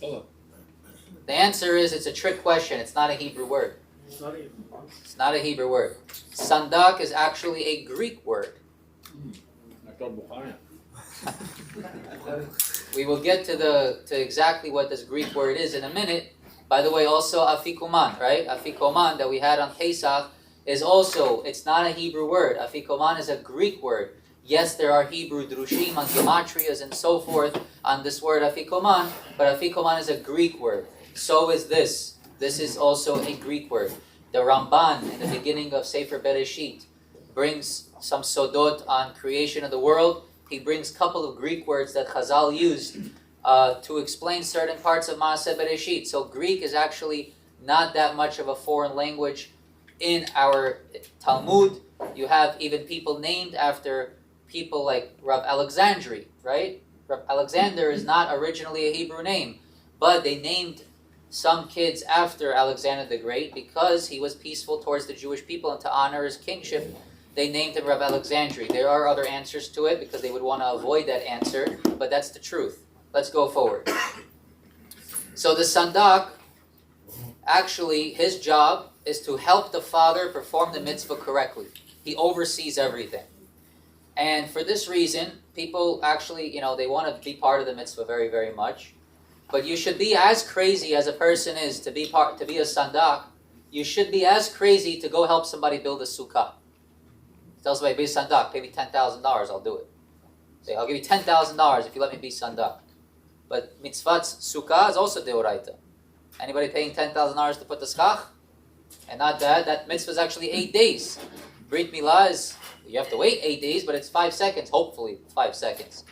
Oh. The answer is it's a trick question. It's not a Hebrew word. It's not a Hebrew word. Sandak is actually a Greek word. I thought Bukhara. We will get to exactly what this Greek word is in a minute. By the way, also afikoman, right? Afikoman that we had on Pesach is also, it's not a Hebrew word. Afikoman is a Greek word. Yes, there are Hebrew drushim and gematrias and so forth on this word afikoman, but afikoman is a Greek word. So is this. This is also a Greek word. The Ramban in the beginning of Sefer Bereshit brings some sodot on creation of the world. He brings a couple of Greek words that Chazal used to explain certain parts of Maaseh Bereshit. So Greek is actually not that much of a foreign language in our Talmud. You have even people named after people like Rav Alexandri, right? Rav Alexander is not originally a Hebrew name, but they named some kids after Alexander the Great because he was peaceful towards the Jewish people, and to honor his kingship, they named him Rav Alexandri. There are other answers to it because they would want to avoid that answer, but that's the truth. Let's go forward. So the Sandak, actually, his job is to help the father perform the mitzvah correctly. He oversees everything. And for this reason, people actually, they want to be part of the mitzvah very, very much. But you should be as crazy as a person is to be a sandak. You should be as crazy to go help somebody build a sukkah. Tell somebody, be a sandak, pay me $10,000, I'll do it. Say, I'll give you $10,000 if you let me be sandak. But mitzvah sukkah is also deoraita. Anybody paying $10,000 to put the schach? And not that mitzvah is actually 8 days. Brit Milah is, you have to wait 8 days, but it's 5 seconds, hopefully 5 seconds.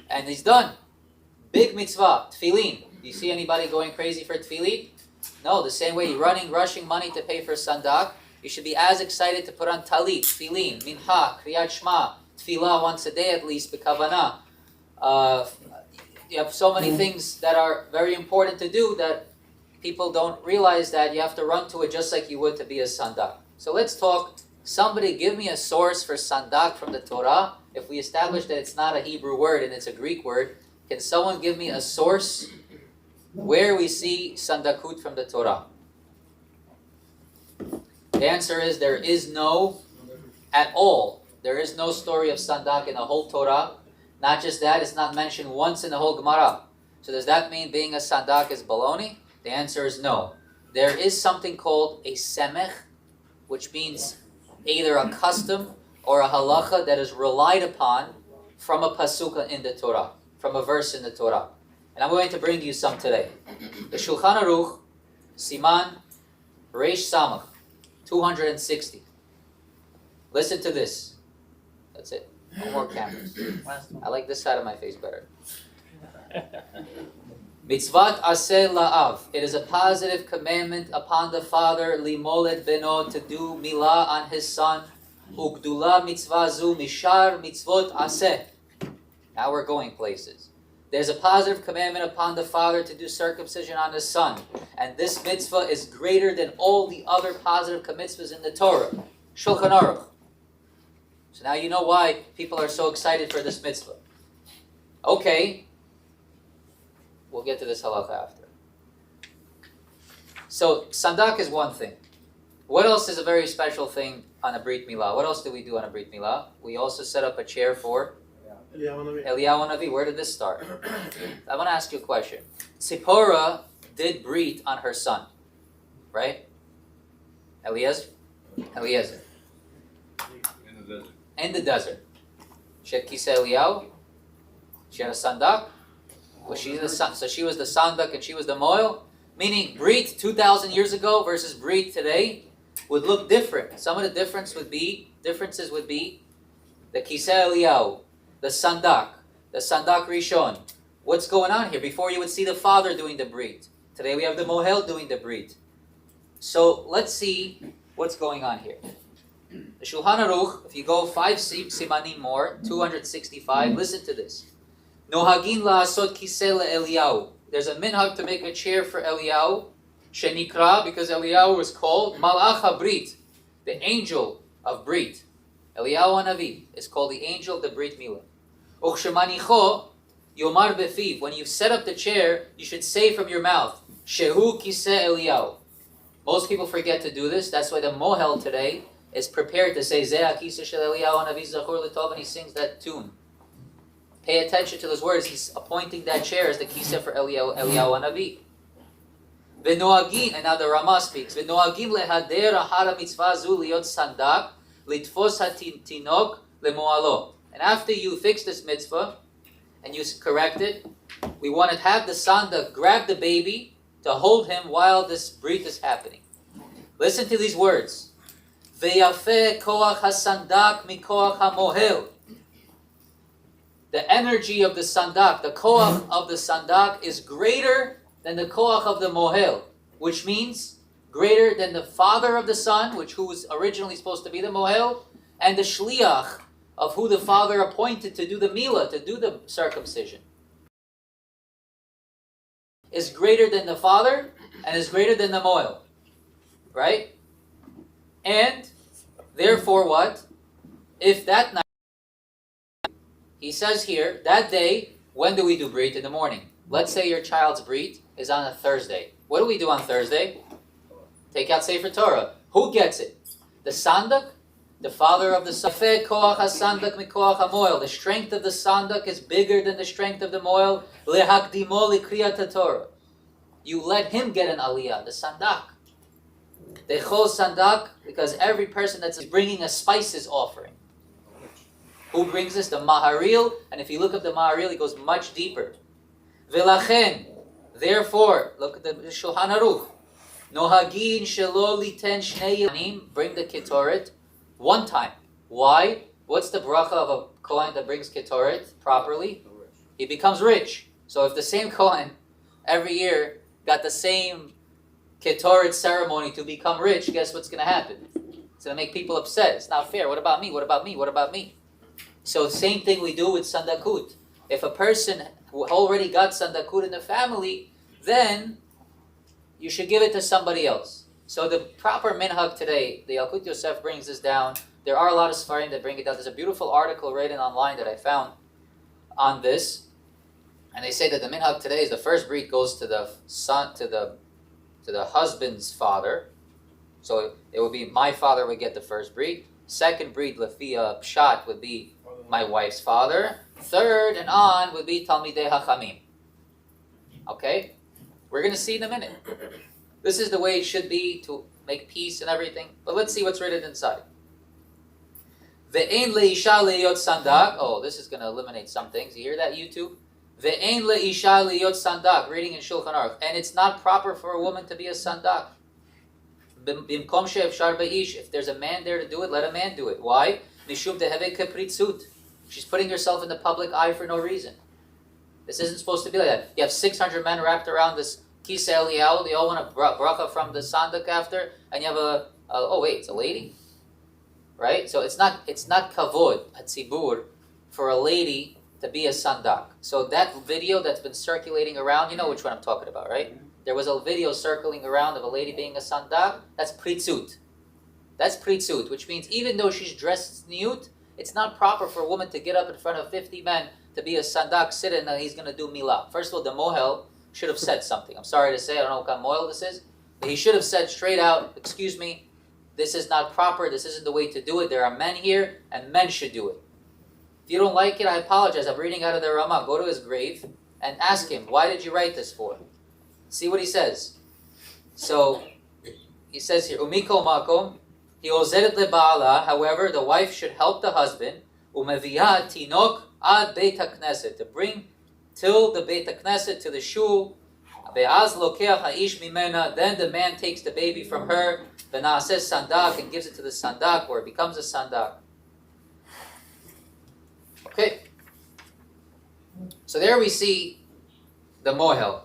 And he's done. Big mitzvah, tefillin. Do you see anybody going crazy for tefillin? No, the same way you're rushing money to pay for sandak, you should be as excited to put on talit, tefillin, mincha, kriyat shema, tefillah once a day at least, b'kavanah. You have so many things that are very important to do that people don't realize that you have to run to it just like you would to be a sandak. So let's talk. Somebody give me a source for sandak from the Torah. If we establish that it's not a Hebrew word and it's a Greek word, can someone give me a source where we see sandakut from the Torah? The answer is there is no at all. There is no story of sandak in the whole Torah. Not just that, it's not mentioned once in the whole Gemara. So does that mean being a sandak is baloney? The answer is no. There is something called a semech, which means either a custom or a halacha that is relied upon from a pasuk in the Torah, from a verse in the Torah. And I'm going to bring you some today. The Shulchan Aruch, Siman, Reish Samach, 260. Listen to this. That's it. No more cameras. I like this side of my face better. Mitzvat aseh la'av. It is a positive commandment upon the father, limolet beno, to do milah on his son. Ugdula mitzvah zu mishar mitzvot aseh. Now we're going places. There's a positive commandment upon the father to do circumcision on his son. And this mitzvah is greater than all the other positive mitzvahs in the Torah. Shulchan Aruch. So now you know why people are so excited for this mitzvah. Okay. We'll get to this halacha after. So, sandak is one thing. What else is a very special thing on a Brit Milah? What else do we do on a Brit Milah? We also set up a chair for Eliyahu Navi. Where did this start? I want to ask you a question. Tzipporah did Brit on her son, right? Eliezer? Eliezer. In the desert. She had Kisa Eliyahu. She had a sandak. Was she the son? So she was the sandak and she was the moil? Meaning Brit 2,000 years ago versus Brit today would look different. Some of the differences would be the Kisa Eliyahu, the sandak rishon. What's going on here? Before you would see the father doing the Brit. Today we have the mohel doing the Brit. So let's see what's going on here. The Shulchan Aruch, if you go 5 simanim more, 265, listen to this. Nohagin la'asot kiseh le'Eliyahu. There's a minhag to make a chair for Eliyahu, shenikra, because Eliyahu is called Malach HaBrit, the angel of Brit. Eliyahu HaNavi is called the angel of the Brit Milah. Uchshemanicho, Yomar befiv. When you set up the chair, you should say from your mouth, Shehu kiseh Eliyahu. Most people forget to do this. That's why the mohel today is prepared to say Zeh kiseh shel Eliyahu Hanavi zachor l'tov, and he sings that tune. Pay attention to those words. He's appointing that chair as the kiseh for Eliyahu Hanavi. V'noagim, and now the Rama speaks. V'noagim lehader ahara mitzvah zu liot sandak litfos hatinok lemoalo. And after you fix this mitzvah and you correct it, we want to have the sandak grab the baby to hold him while this brit is happening. Listen to these words. Ve'yafeh koach hasandak mikoach hamohel. The energy of the sandak, the koach of the sandak is greater than the koach of the mohel, which means greater than the father of the son, who was originally supposed to be the mohel, and the shliach of who the father appointed to do the milah, to do the circumcision, is greater than the father and is greater than the mohel, right? And therefore what? If that night, he says here, that day, when do we do brit? In the morning. Let's say your child's brit is on a Thursday. What do we do on Thursday? Take out Sefer Torah. Who gets it? The sandak, the father of the sandak. The strength of the sandak is bigger than the strength of the moel. You let him get an aliyah, the sandak. The chol sandak, because every person that's bringing a spices offering. Who brings this? The maharil. And if you look up the maharil, it goes much deeper. V'lachen, therefore, look at the Shulchan Aruch. Nohagin shelo liten shnei yanim, bring the ketoret one time. Why? What's the bracha of a kohen that brings ketoret properly? He becomes rich. So if the same kohen every year got the same ketoret ceremony to become rich, guess what's going to happen? It's going to make people upset. It's not fair. What about me? What about me? What about me? So same thing we do with sandakut. If a person who already got sandakut in the family, then you should give it to somebody else. So the proper minhag today, the Yalkut Yosef brings this down. There are a lot of Sfarim that bring it down. There's a beautiful article written online that I found on this. And they say that the minhag today is the first brit goes to the son, to the husband's father. So it would be my father would get the first brit. Second brit, Lafia Pshat, would be my wife's father. Third and on would be Talmidei Hachamim. Okay? We're going to see in a minute. This is the way it should be to make peace and everything. But let's see what's written inside. Ve'ein le'isha le'yot sandak. Oh, this is going to eliminate some things. You hear that, YouTube? Ve'ein le'isha le'yot sandak. Reading in Shulchan Aruch. And it's not proper for a woman to be a sandak. Bimkom she'efshar be'ish. If there's a man there to do it, let a man do it. Why? Mishum deheve kepritzut. She's putting herself in the public eye for no reason. This isn't supposed to be like that. You have 600 men wrapped around this kiseh Eliyahu. They all want a bracha from the sandak after, and you have it's a lady, right? So it's not kavod hatzibur for a lady to be a sandak. So that video that's been circulating around, you know which one I'm talking about, right? There was a video circling around of a lady being a sandak. That's pritzut. That's pritzut, which means even though she's dressed niyut, it's not proper for a woman to get up in front of 50 men to be a sandak, sit and he's going to do milah. First of all, the mohel should have said something. I'm sorry to say, I don't know what kind of mohel this is, but he should have said straight out, excuse me, this is not proper, this isn't the way to do it. There are men here, and men should do it. If you don't like it, I apologize. I'm reading out of the Ramah. Go to his grave and ask him, why did you write this for? See what he says. So, he says here, Umiko makom, he ozeret leba'ala, however, the wife should help the husband, umeviya tinok ad beit hakneset, to bring till the beit hakneset, to the shul, ve'az lokeach ha'ish mimena, then the man takes the baby from her, ve'na'aseh sandak, and gives it to the sandak, or it becomes a sandak. Okay. So there we see the mohel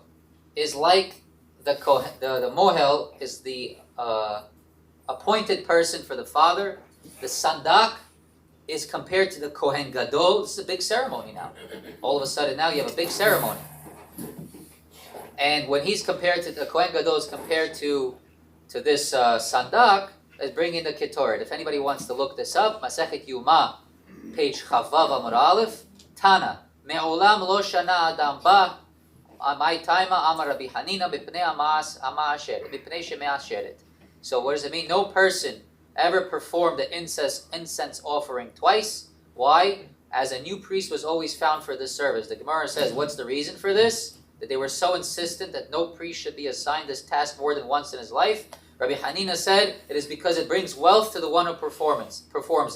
is like the mohel is the appointed person for the father. The sandak is compared to the kohen gadol. This is a big ceremony now. All of a sudden now you have a big ceremony. And when he's compared to the kohen gadol is compared to this sandak, is bringing the ketoret. If anybody wants to look this up, Masechet Yuma, page Chavav Amud Aleph, Tana, Me'olam lo shana adam ba. Amai taima amar Rabbi Hanina b'pnei ama asheret. B'pnei shemei asheret. So what does it mean? No person ever performed the incense offering twice. Why? As a new priest was always found for this service. The Gemara says, what's the reason for this? That they were so insistent that no priest should be assigned this task more than once in his life. Rabbi Hanina said, it is because it brings wealth to the one who performs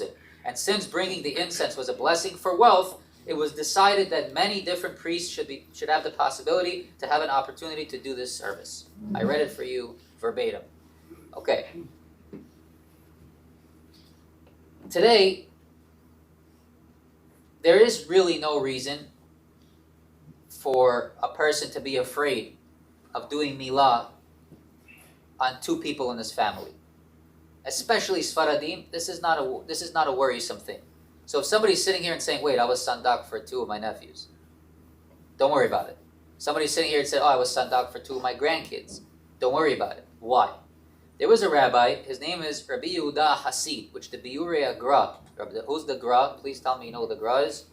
it. And since bringing the incense was a blessing for wealth, it was decided that many different priests should have the possibility to have an opportunity to do this service. I read it for you verbatim. Okay. Today, there is really no reason for a person to be afraid of doing milah on two people in his family. Especially Sfaradim, this is not a worrisome thing. So if somebody's sitting here and saying, wait, I was Sandak for two of my nephews, don't worry about it. Somebody's sitting here and said, oh, I was Sandak for two of my grandkids, don't worry about it. Why? There was a rabbi, his name is Rabbi Yehuda Hasid, which the Biurei Agra. Who's the Gra? Please tell me you know who the Gra is.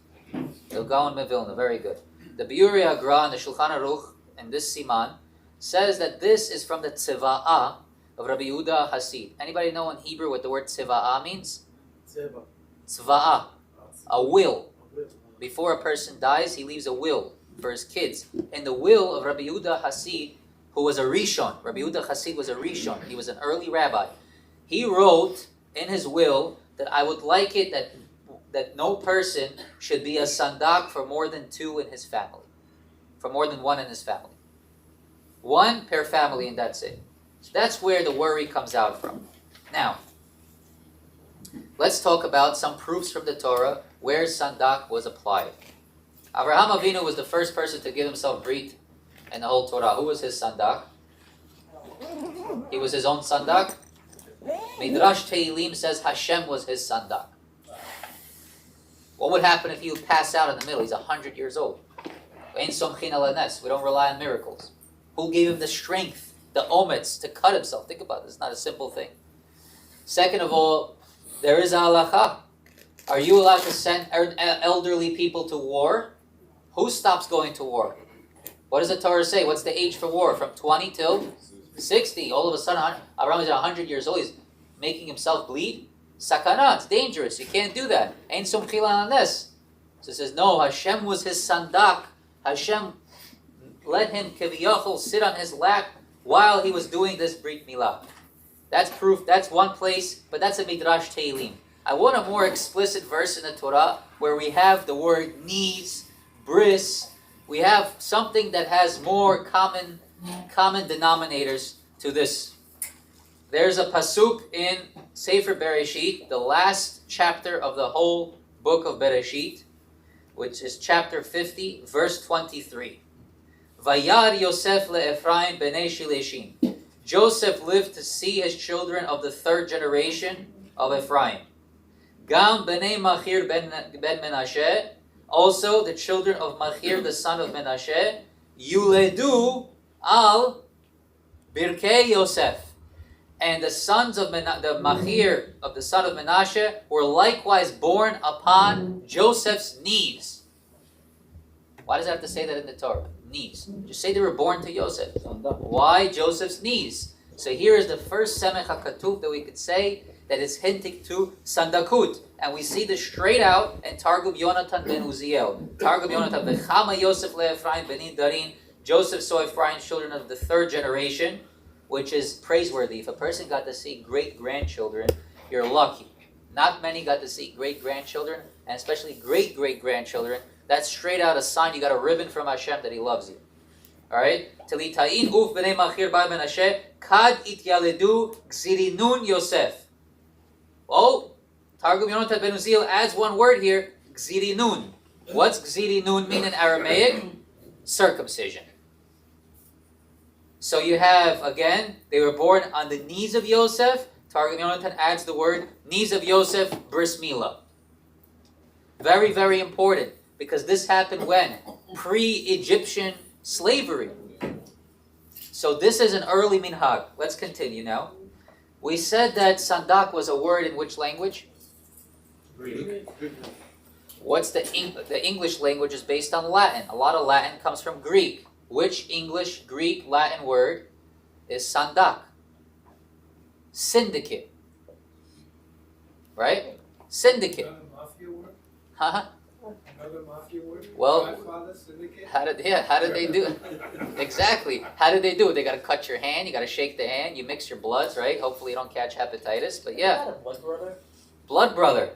The Gaon Mevilna, very good. The Biurei Agra in the Shulchan Aruch, in this Siman, says that this is from the Tziva'ah of Rabbi Yehuda Hasid. Anybody know in Hebrew what the word Tziva'ah means? Tzva'ah, a will. Before a person dies, he leaves a will for his kids. In the will of Rabbi Yehuda Hasid, who was a Rishon, Rabbi Yehuda Hasid was a Rishon, he was an early rabbi. He wrote in his will that I would like it that no person should be a sandak for more than two in his family. For more than one in his family. One per family and that's it. So that's where the worry comes out from. Now, let's talk about some proofs from the Torah where sandak was applied. Avraham Avinu was the first person to give himself brit in the whole Torah. Who was his sandak? He was his own sandak. Midrash Tehillim says Hashem was his sandak. What would happen if he would pass out in the middle? He's 100 years old. We don't rely on miracles. Who gave him the strength, the omets, to cut himself? Think about this. It's not a simple thing. Second of all, there is a halacha. Are you allowed to send elderly people to war? Who stops going to war? What does the Torah say? What's the age for war? From 20 till 60. All of a sudden, Abraham is 100 years old. He's making himself bleed. Sakana, it's dangerous. You can't do that. Ain't some chilan on this. So it says, no, Hashem was his sandak. Hashem let him, kiviyachol, sit on his lap while he was doing this Brit Milah. That's proof. That's one place, but that's a Midrash Tehillim. I want a more explicit verse in the Torah where we have the word knees, bris. We have something that has more common denominators to this. There's a pasuk in Sefer Bereshit, the last chapter of the whole book of Bereshit, which is chapter 50, verse 23. Vayar Yosef le'Ephraim b'nei Shileshim. Joseph lived to see his children of the third generation of Ephraim. Gam b'nei Machir ben Menashe, also the children of Machir, the son of Menashe, Yuledu al Birkei Yosef. And the sons of the Machir of the son of Menashe were likewise born upon Joseph's knees. Why does it have to say that in the Torah? Knees. Just say they were born to Joseph. Why Joseph's knees? So here is the first Semech HaKatuv that we could say that is hinting to Sandakut. And we see this straight out in Targum Yonatan ben Uziel. Targum Yonatan, V'chama Yosef le'Ephraim benin darin. Joseph saw Ephraim's children of the third generation, which is praiseworthy. If a person got to see great-grandchildren, you're lucky. Not many got to see great-grandchildren, and especially great-great-grandchildren. That's straight out a sign you got a ribbon from Hashem that He loves you. Alright? Tilitain uf b'nei Machir bar Menashe, kad ityaledu gzirinun Yosef. Oh, Targum Yonatan ben Uziel adds one word here, gzirinun. What's gzirinun mean in Aramaic? Circumcision. So you have, again, they were born on the knees of Yosef. Targum Yonatan adds the word knees of Yosef, Brit Milah. Very, very important, because this happened when? Pre-Egyptian slavery. So this is an early minhag. Let's continue now. We said that sandak was a word in which language? Greek. The English language is based on Latin. A lot of Latin comes from Greek. Which English, Greek, Latin word is sandak? Syndicate. Right? Syndicate. Another mafia word? Huh? Another mafia word? Well, Godfather, syndicate? how did they do it? Exactly. How did they do it? They got to cut your hand. You got to shake the hand. You mix your bloods, right? Hopefully you don't catch hepatitis. But yeah. Isn't that a blood brother? Blood brother.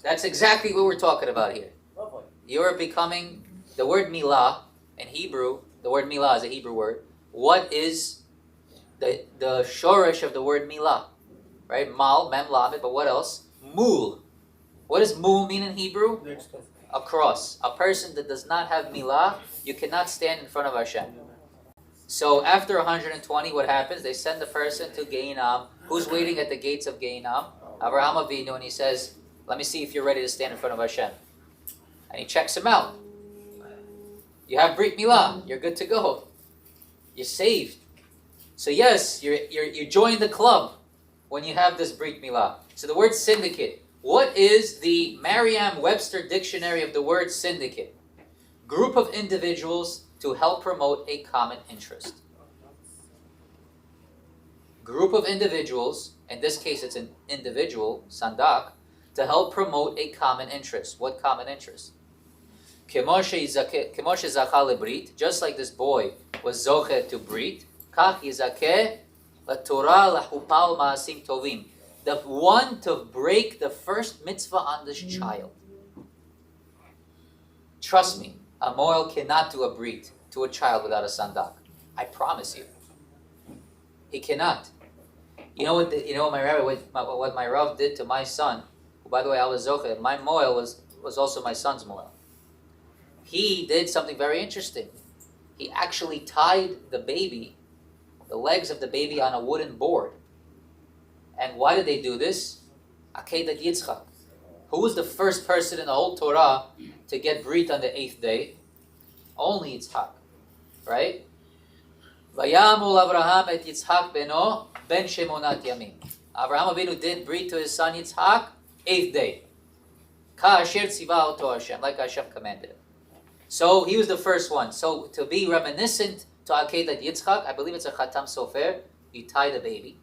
That's exactly what we're talking about here. Lovely. You're becoming, the word milah in Hebrew, the word milah is a Hebrew word. What is the shoresh of the word milah? Right? Mal, mem, lamed, but what else? Mul. What does mul mean in Hebrew? Next one. A cross. A person that does not have milah, you cannot stand in front of Hashem. So after 120, what happens? They send the person to Geinam. Who's waiting at the gates of Geinam? Avraham Avinu, and he says, let me see if you're ready to stand in front of Hashem. And he checks him out. You have Brit Milah. You're good to go. You're saved. So yes, you join the club when you have this Brit Milah. So the word syndicate. What is the Merriam-Webster dictionary of the word syndicate? Group of individuals to help promote a common interest. Group of individuals, in this case it's an individual, Sandak, to help promote a common interest. What common interest? Just like this boy was zoche to Brit, kach yizakeh laTorah lahupal ma'asim tovim. The one to break the first mitzvah on this child. Trust me, a moel cannot do a Brit to a child without a Sandak. I promise you. He cannot. You know what my Rav did to my son, who, by the way, I was zoche. My moel was also my son's moel. He did something very interesting. He actually tied the legs of the baby on a wooden board. And why did they do this? Akedat Yitzchak. Who was the first person in the whole Torah to get Brit on the 8th day? Only Yitzchak. Right? Vayamul Avraham et Yitzchak beno ben shemonat yamim. Avraham Avinu did Brit to his son Yitzchak, 8th day. Ka'asher tziva oto Hashem, like Hashem commanded him. So he was the first one. So to be reminiscent to Akedat Yitzchak, I believe it's a Chatam Sofer, you tie the baby.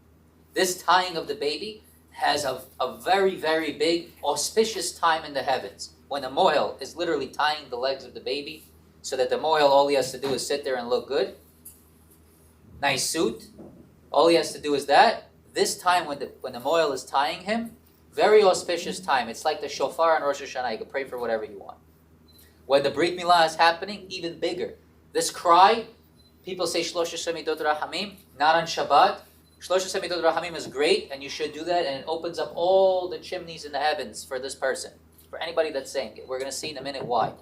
This tying of the baby has a very, very big, auspicious time in the heavens. When the mohel is literally tying the legs of the baby, so that the mohel, all he has to do is sit there and look good. Nice suit. All he has to do is that. This time when the mohel is tying him, very auspicious time. It's like the shofar on Rosh Hashanah. You can pray for whatever you want. When the Brit Milah is happening, even bigger. This cry, people say Shlosh Midot Rahamim, not on Shabbat. Shlosh Midot Rahamim is great, and you should do that, and it opens up all the chimneys in the heavens for this person. For anybody that's saying it. We're going to see in a minute why.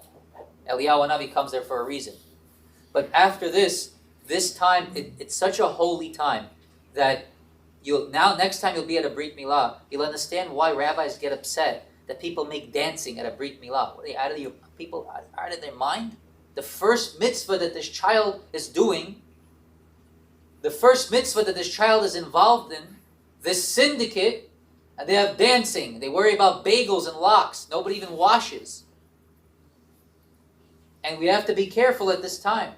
Eliyahu Hanavi comes there for a reason. But after this time, it's such a holy time that next time you'll be at a Brit Milah, you'll understand why rabbis get upset that people make dancing at a Brit Milah. Are they out of their mind? The first mitzvah that this child is doing, the first mitzvah that this child is involved in, this syndicate, and they have dancing. They worry about bagels and lox. Nobody even washes. And we have to be careful at this time.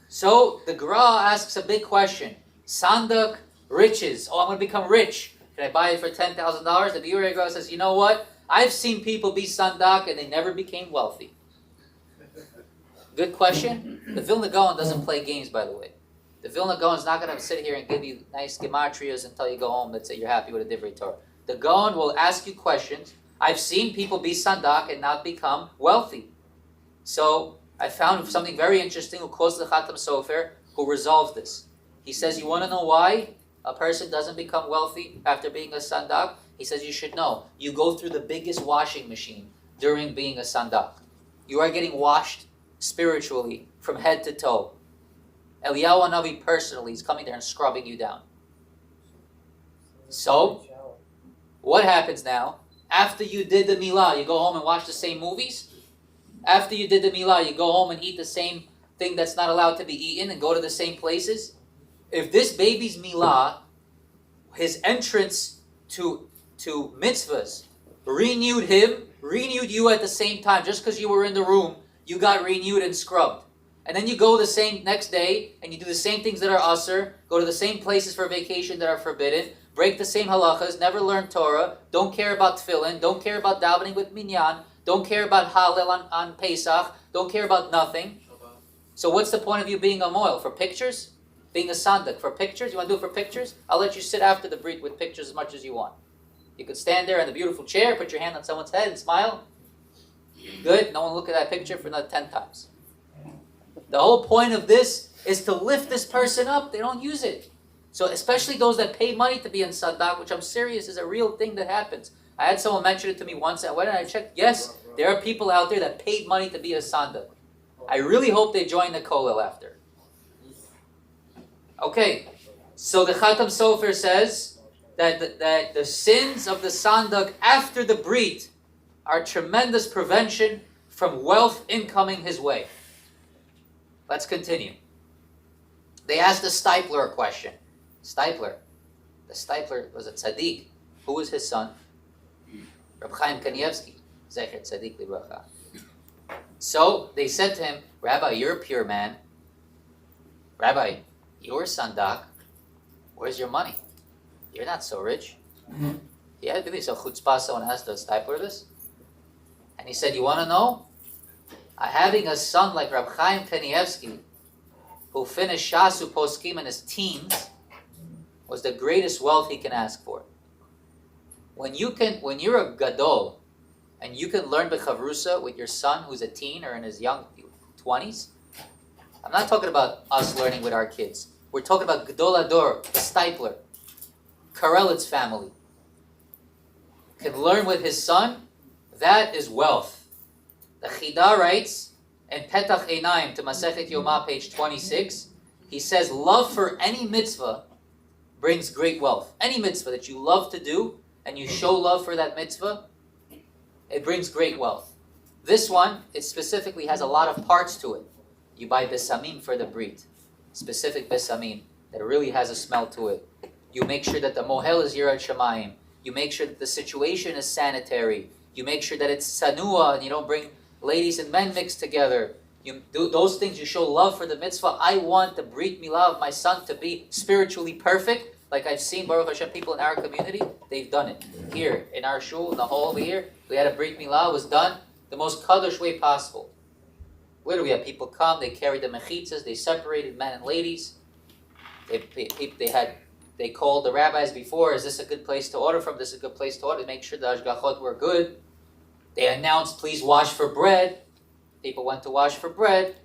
So the Gra asks a big question. Sandak, riches. Oh, I'm going to become rich. Can I buy it for $10,000? The Biur Gra says, you know what? I've seen people be Sandak and they never became wealthy. Good question. The Vilna Gaon doesn't play games, by the way. The Vilna Gaon is not going to sit here and give you nice gematrias until you go home that say you're happy with a Divrei Torah. The Gaon will ask you questions. I've seen people be Sandak and not become wealthy. So I found something very interesting who calls the Chatam Sofer who resolves this. He says, you want to know why a person doesn't become wealthy after being a Sandak? He says you should know. You go through the biggest washing machine during being a Sandak. You are getting washed spiritually from head to toe. Eliyahu Hanavi personally is coming there and scrubbing you down. So, what happens now? After you did the Milah, you go home and watch the same movies? After you did the Milah, you go home and eat the same thing that's not allowed to be eaten and go to the same places? If this baby's Milah, his entrance to mitzvahs renewed him renewed you at the same time. Just because you were in the room, you got renewed and scrubbed. And then you go the same next day, and you do the same things that are asr, go to the same places for vacation that are forbidden, break the same halachas, never learn Torah, don't care about tefillin, don't care about davening with minyan, don't care about Hallel on Pesach, don't care about nothing. So what's the point of you being a moil? For pictures? Being a sandak for pictures? You want to do it for pictures? I'll let you sit after the brit with pictures as much as you want. You could stand there in the beautiful chair, put your hand on someone's head and smile. Good? No one look at that picture for another 10 times. The whole point of this is to lift this person up. They don't use it. So especially those that pay money to be in Sandak, which I'm serious is a real thing that happens. I had someone mention it to me once, and when I checked, yes, there are people out there that paid money to be a Sandak. I really hope they join the kollel after. Okay, so the Khatam Sofer says that the sins of the Sandak after the Brit are tremendous prevention from wealth incoming his way. Let's continue. They asked the Stipler a question. The Stipler was a tzaddik. Who was his son? Reb Chaim Kanievsky. Zecher tzaddik libracha. So they said to him, Rabbi, you're a pure man. Rabbi, you're Sandak. Where's your money? You're not so rich. Yeah, really. So chutzpah, someone asked the Stipler this. And he said, you want to know? Having a son like Reb Chaim Kanievsky, who finished Shasu Poskim in his teens, was the greatest wealth he can ask for. When you're a gadol, and you can learn bechavrusa with your son who's a teen or in his young 20s, I'm not talking about us learning with our kids. We're talking about Gadol Ador, the Stipler, Karelitz family. Can learn with his son, that is wealth. The Chida writes, in Petach Einaim to Masechet Yomah, page 26, he says, love for any mitzvah brings great wealth. Any mitzvah that you love to do, and you show love for that mitzvah, it brings great wealth. This one, it specifically has a lot of parts to it. You buy besamim for the brit, specific besamim that really has a smell to it. You make sure that the mohel is yirat shamayim. You make sure that the situation is sanitary. You make sure that it's sanua and you don't bring ladies and men mixed together. You do those things, you show love for the mitzvah. I want the Brit Milah of my son to be spiritually perfect. Like I've seen Baruch Hashem people in our community, they've done it. Here, in our shul, in the hall over here, we had a Brit Milah, it was done the most kadosh way possible. Where do we have people come, they carried the mechitzas, they separated men and ladies. They called the rabbis before, is this a good place to order from? This is a good place to order, to make sure the ashgachot were good. They announced, please wash for bread. People went to wash for bread.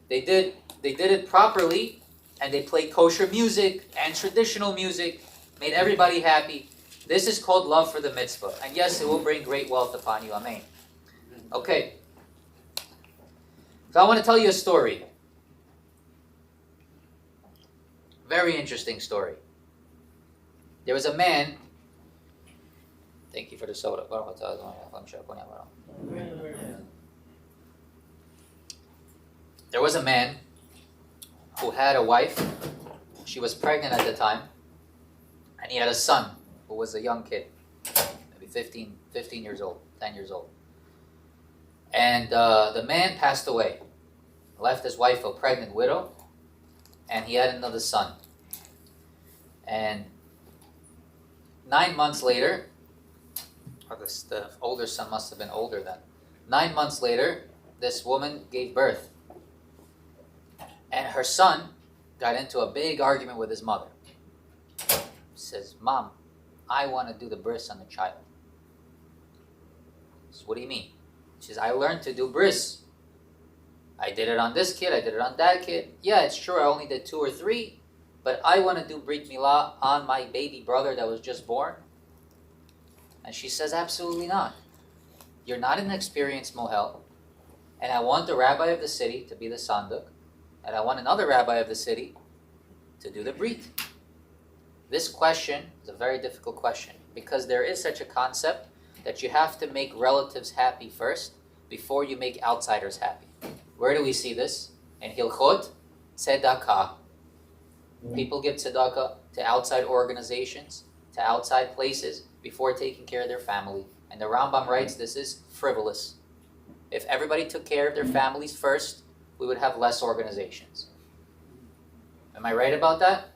They did it properly, and they played kosher music and traditional music, made everybody happy. This is called love for the mitzvah. And yes, it will bring great wealth upon you. Amen. Okay. So I want to tell you a story. Very interesting story. There was a man. Thank you for the soda. There was a man who had a wife. She was pregnant at the time. And he had a son who was a young kid. Maybe 15 years old, 10 years old. And the man passed away. Left his wife a pregnant widow. And he had another son. And 9 months later, or the older son must have been older then. 9 months later, this woman gave birth. And her son got into a big argument with his mother. He says, Mom, I want to do the bris on the child. So what do you mean? She says, I learned to do bris. I did it on this kid, I did it on that kid. Yeah, it's true, I only did 2 or 3. But I want to do Brit Milah on my baby brother that was just born. And she says, absolutely not. You're not an experienced mohel. And I want the rabbi of the city to be the Sandak. And I want another rabbi of the city to do the Brit. This question is a very difficult question because there is such a concept that you have to make relatives happy first before you make outsiders happy. Where do we see this? In Hilchot Tzedakah. People give tzedakah to outside organizations, to outside places, before taking care of their family. And the Rambam writes this is frivolous. If everybody took care of their families first, we would have less organizations. Am I right about that?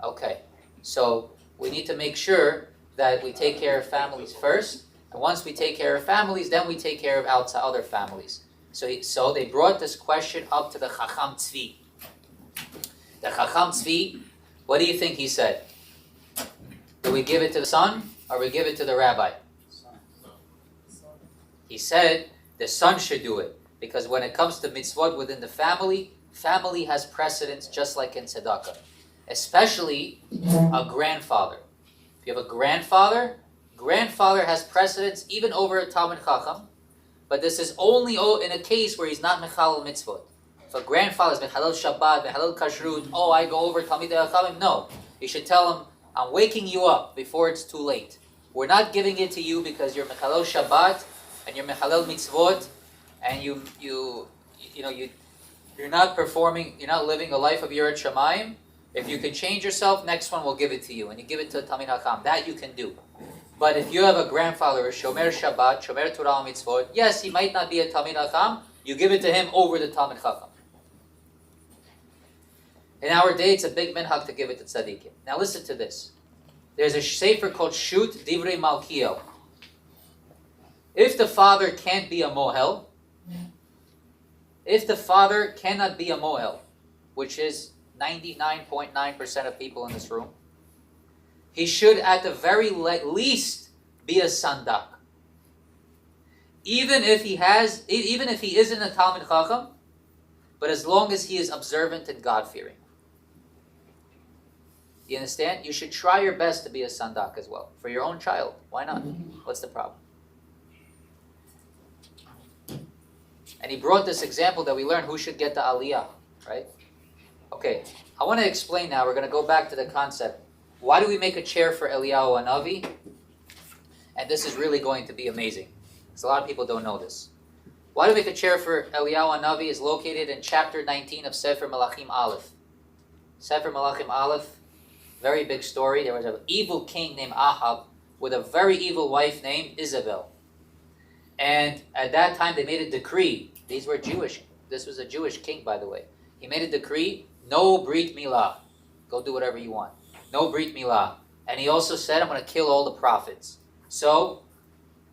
Okay. So we need to make sure that we take care of families first. And once we take care of families, then we take care of outside other families. So they brought this question up to the Chacham Tzvi. The Chacham Tzvi, what do you think he said? Do we give it to the son or we give it to the rabbi? He said the son should do it because when it comes to mitzvot within the family, family has precedence just like in tzedakah. Especially a grandfather. If you have a grandfather has precedence even over a Talmid Chacham, but this is only in a case where he's not mechalel mitzvot. If a grandfather is mechalel Shabbat, mechalel Kashrut, I go over Talmidei Chachamim, no. You should tell him, I'm waking you up before it's too late. We're not giving it to you because you're mechalel Shabbat and you're mechalel mitzvot, and you're not performing, you're not living a life of Yirat Shamayim. If you can change yourself, next one we'll give it to you, and you give it to a Talmid Chacham. That you can do. But if you have a grandfather, a Shomer Shabbat, Shomer Torah Mitzvot, yes, he might not be a Talmid Chacham, you give it to him over the Talmid Chacham. In our day, it's a big minhag to give it to tzaddikim. Now listen to this. There's a sefer called Shut Divrei Malkiel. If the father can't be a mohel, if the father cannot be a mohel, which is 99.9% of people in this room, he should at the very least be a sandak. Even if he isn't a Talmid Chacham, but as long as he is observant and God-fearing. You understand? You should try your best to be a sandak as well. For your own child. Why not? What's the problem? And he brought this example that we learned who should get the aliyah, right? Okay, I want to explain now. We're going to go back to the concept. Why do we make a chair for Eliyahu Hanavi? And this is really going to be amazing. Because a lot of people don't know this. Why do we make a chair for Eliyahu Hanavi is located in chapter 19 of Sefer Melachim Aleph. Sefer Melachim Aleph, very big story. There was an evil king named Ahab with a very evil wife named Isabel. And at that time they made a decree. These were Jewish. This was a Jewish king, by the way. He made a decree, no Brit Milah. Go do whatever you want. No Brit Milah. And he also said, I'm going to kill all the prophets. So,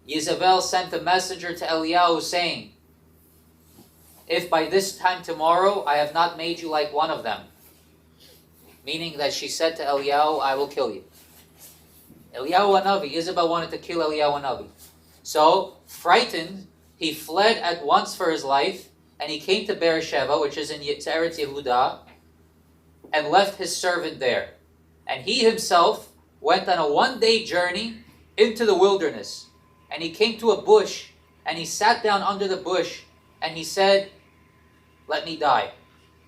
Isabel sent a messenger to Eliyahu saying, if by this time tomorrow I have not made you like one of them, meaning that she said to Eliyahu, I will kill you. Eliyahu Hanavi, Isabel wanted to kill Eliyahu Hanavi. So, frightened, he fled at once for his life, and he came to Beersheba, which is in Eretz Yehuda, and left his servant there. And he himself went on a one-day journey into the wilderness. And he came to a bush, and he sat down under the bush, and he said, let me die.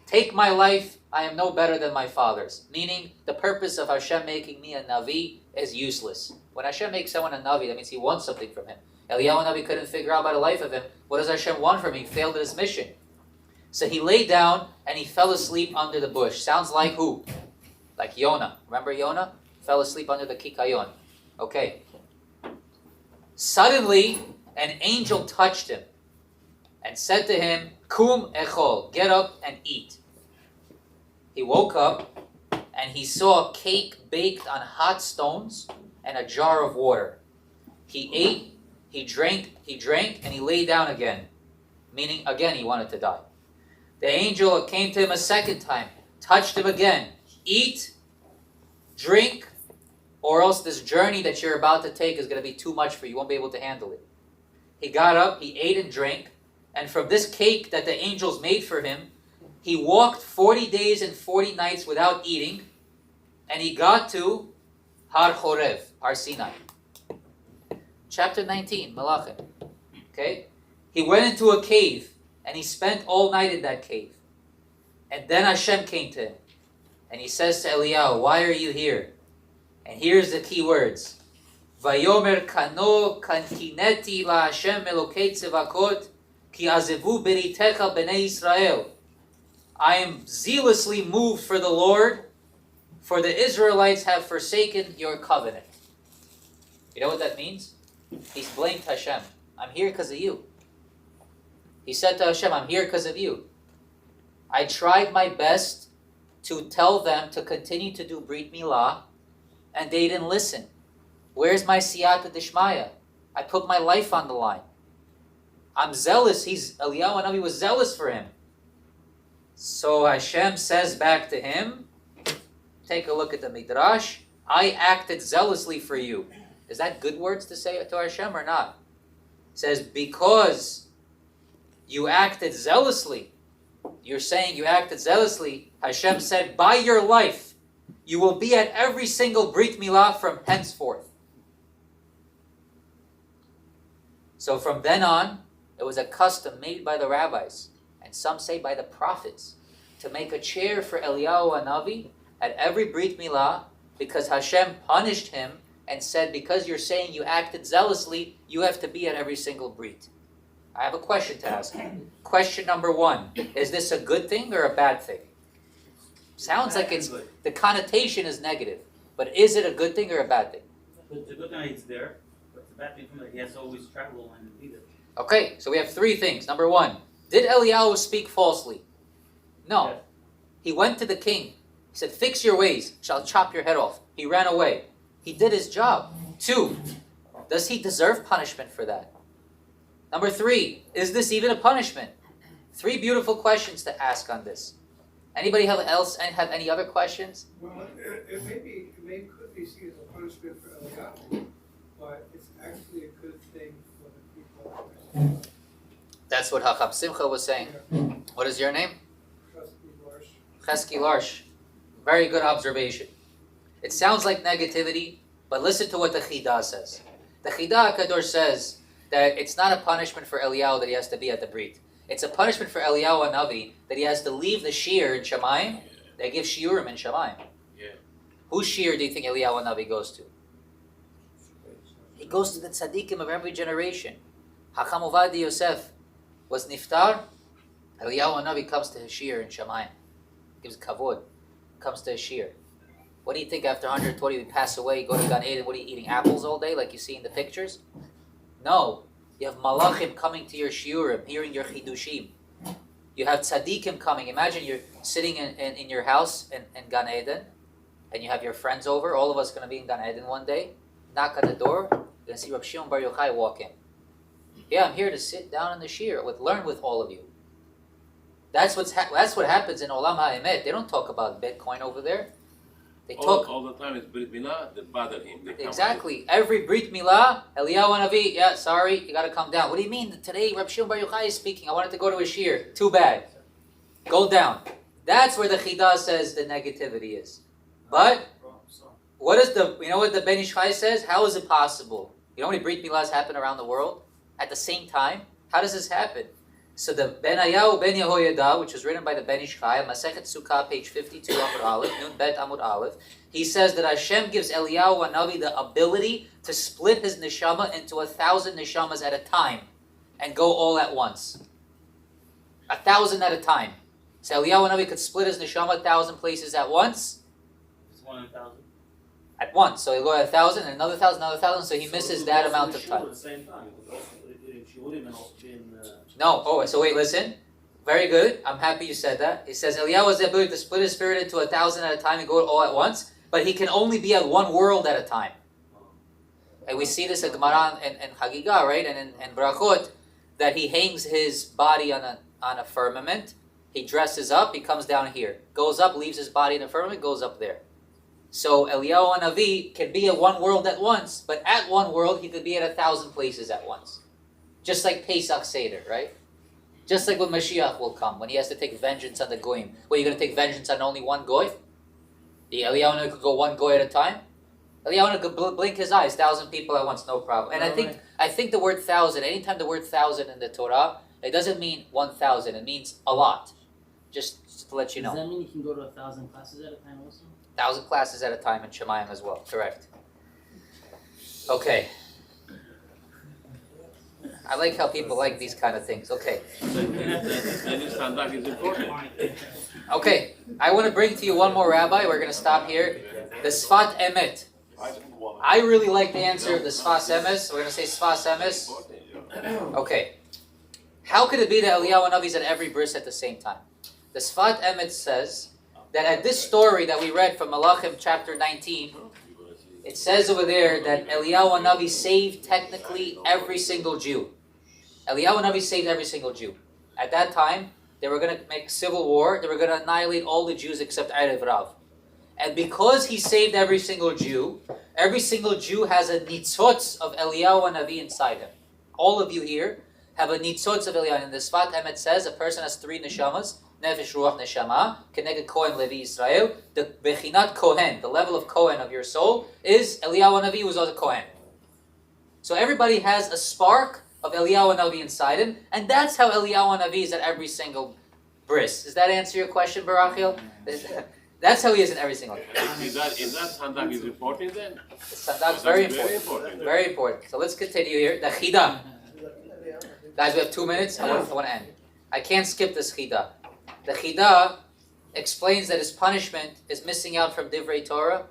Take my life, I am no better than my father's. Meaning, the purpose of Hashem making me a Navi is useless. When Hashem makes someone a Navi, that means he wants something from him. Eliyahu Navi couldn't figure out by the life of him. What does Hashem want from him? He failed at his mission. So he lay down and he fell asleep under the bush. Sounds like who? Like Yonah. Remember Yonah? Fell asleep under the kikayon. Okay. Suddenly, an angel touched him and said to him, Kum echol, get up and eat. He woke up and he saw a cake baked on hot stones and a jar of water. He ate, he drank, and he lay down again. Meaning, again, he wanted to die. The angel came to him a second time, touched him again. Eat, drink, or else this journey that you're about to take is going to be too much for you. You won't be able to handle it. He got up, he ate and drank, and from this cake that the angels made for him, he walked 40 days and 40 nights without eating, and he got to Har Chorev, Har Sinai. Chapter 19, Malachim. Okay? He went into a cave, and he spent all night in that cave. And then Hashem came to him, and he says to Eliyahu, why are you here? And here's the key words. Vayomer kano kankineti la Hashem elokei tzevakot ki azevu beritecha b'nei Yisrael. I am zealously moved for the Lord, for the Israelites have forsaken your covenant. You know what that means? He's blamed Hashem. I'm here because of you. He said to Hashem, I'm here because of you. I tried my best to tell them to continue to do Brit Milah, and they didn't listen. Where's my siyata d'shmaya? I put my life on the line. I'm zealous. Eliyahu Hanavi was zealous for him. So Hashem says back to him, take a look at the Midrash, I acted zealously for you. Is that good words to say to Hashem or not? It says, because you acted zealously, you're saying you acted zealously, Hashem said, by your life, you will be at every single Brit Milah from henceforth. So from then on, it was a custom made by the rabbis, and some say by the prophets, to make a chair for Eliyahu Hanavi at every Brit Milah, because Hashem punished him and said, because you're saying you acted zealously, you have to be at every single Brit. I have a question to ask you. Question number one, is this a good thing or a bad thing? Sounds like the connotation is negative, but is it a good thing or a bad thing? But the good thing is there, but the bad thing is he has to always travel and be there. Okay, so we have three things. Number one, did Eliyahu speak falsely? No. Yes. He went to the king. He said, fix your ways, shall chop your head off. He ran away. He did his job. Two, does he deserve punishment for that? Number three, is this even a punishment? Three beautiful questions to ask on this. Anybody have any other questions? Well, it could be seen as a punishment for Eliyahu, but it's actually a good thing for the people. That's what Hacham Simcha was saying. What is your name? Chesky Larsh. Very good observation. It sounds like negativity, but listen to what the Chidah says. The Chidah HaKadosh says that it's not a punishment for Eliyahu that he has to be at the Brit. It's a punishment for Eliyahu Hanavi that he has to leave the Shir in Shamayim. They give Shiurim in Shamayim. Yeah. Whose Shir do you think Eliyahu Hanavi goes to? He goes to the tzaddikim of every generation. Hacham Ovadia Yosef was niftar. Eliyahu Hanavi comes to his Shir in Shamayim. Gives kavod. Comes to his Shir. What do you think after 120 we pass away, go to Gan Eden, what are you eating, apples all day like you see in the pictures? No. You have malachim coming to your shiurim, hearing your chidushim. You have tzaddikim coming. Imagine you're sitting in your house in Gan Eden, and you have your friends over. All of us going to be in Gan Eden one day. Knock on the door. You're going to see Rav Shimon Bar Yochai walk in. Yeah, I'm here to sit down in the shir, learn with all of you. That's what happens in Olam HaEmet. They don't talk about Bitcoin over there. They talk all the time. It's Brit Milah that bother him. Exactly. Every Brit Milah, Eliyahu Hanavi, yeah, sorry, you got to come down. What do you mean? Today, Rabbi Shimon Bar Yochai is speaking. I wanted to go to a shir. Too bad. Go down. That's where the Chidah says the negativity is. But you know what the Ben Ish Chai says? How is it possible? You know how many Brit Milahs happen around the world at the same time? How does this happen? So the Benayahu Ben Yehoyada, which was written by the Ben Ish Chai, Masechet Sukkah, page 52, Amud Aleph, Nun Bet Amud Aleph, he says that Hashem gives Eliyahu Hanavi the ability to split his neshama into 1,000 neshamas at a time and go all at once. 1,000 at a time. So Eliyahu Hanavi could split his neshama 1,000 places at once. It's 1,000. At once. So he'll go at 1,000 and another 1,000, another 1,000, so he misses that amount of time. At the same time. She wouldn't have also been. No. Oh, so wait, listen. Very good. I'm happy you said that. It says Eliyahu has the ability to split his spirit into 1,000 at a time and go all at once, but he can only be at one world at a time. And we see this at Gemara and Hagigah, right? And in Brachot, that he hangs his body on a firmament. He dresses up. He comes down here. Goes up, leaves his body in the firmament, goes up there. So Eliyahu Hanavi can be at one world at once, but at one world he could be at 1,000 places at once. Just like Pesach Seder, right? Just like when Mashiach will come, when he has to take vengeance on the Goyim. Well, you're going to take vengeance on only one Goy? The Eliyahu Hanavi could go one Goy at a time? Eliyahu Hanavi could blink his eyes, 1,000 people at once, no problem. And I think the word 1,000, anytime the word 1,000 in the Torah, it doesn't mean 1,000, it means a lot. Just to let you know. Does that mean you can go to 1,000 classes at a time also? 1,000 classes at a time in Shemayim as well, correct. Okay. I like how people like these kind of things. Okay. Sandak is important. Okay. I want to bring to you one more rabbi. We're going to stop here. The Sfat Emet. I really like the answer of the Sfas Emes. We're going to say Sfas Emes. Okay. How could it be that Eliyahu Hanavi is at every bris at the same time? The Sfat Emet says that at this story that we read from Malachim chapter 19, it says over there that Eliyahu Hanavi saved technically every single Jew. Eliyahu Hanavi saved every single Jew. At that time, they were going to make civil war. They were going to annihilate all the Jews except Erev Rav. And because he saved every single Jew has a nitzotz of Eliyahu Hanavi inside him. All of you here have a nitzotz of Eliyahu. And the Sfat Emet says a person has 3 neshamas, nefesh, ruach, neshama, keneged Kohen, Levi, Israel. The bechinat Kohen, the level of Kohen of your soul, is Eliyahu Hanavi, who was also Kohen. So everybody has a spark of Eliyahu Hanavi inside him, and that's how Eliyahu Hanavi is at every single bris. Does that answer your question, Barachiel? That's how he is in every single bris. Is that Sandak is important then? The Sandak is very important. Very important. So let's continue here. The Chida. Guys, we have 2 minutes. I want to end. I can't skip this Chida. The Chida explains that his punishment is missing out from Divrei Torah.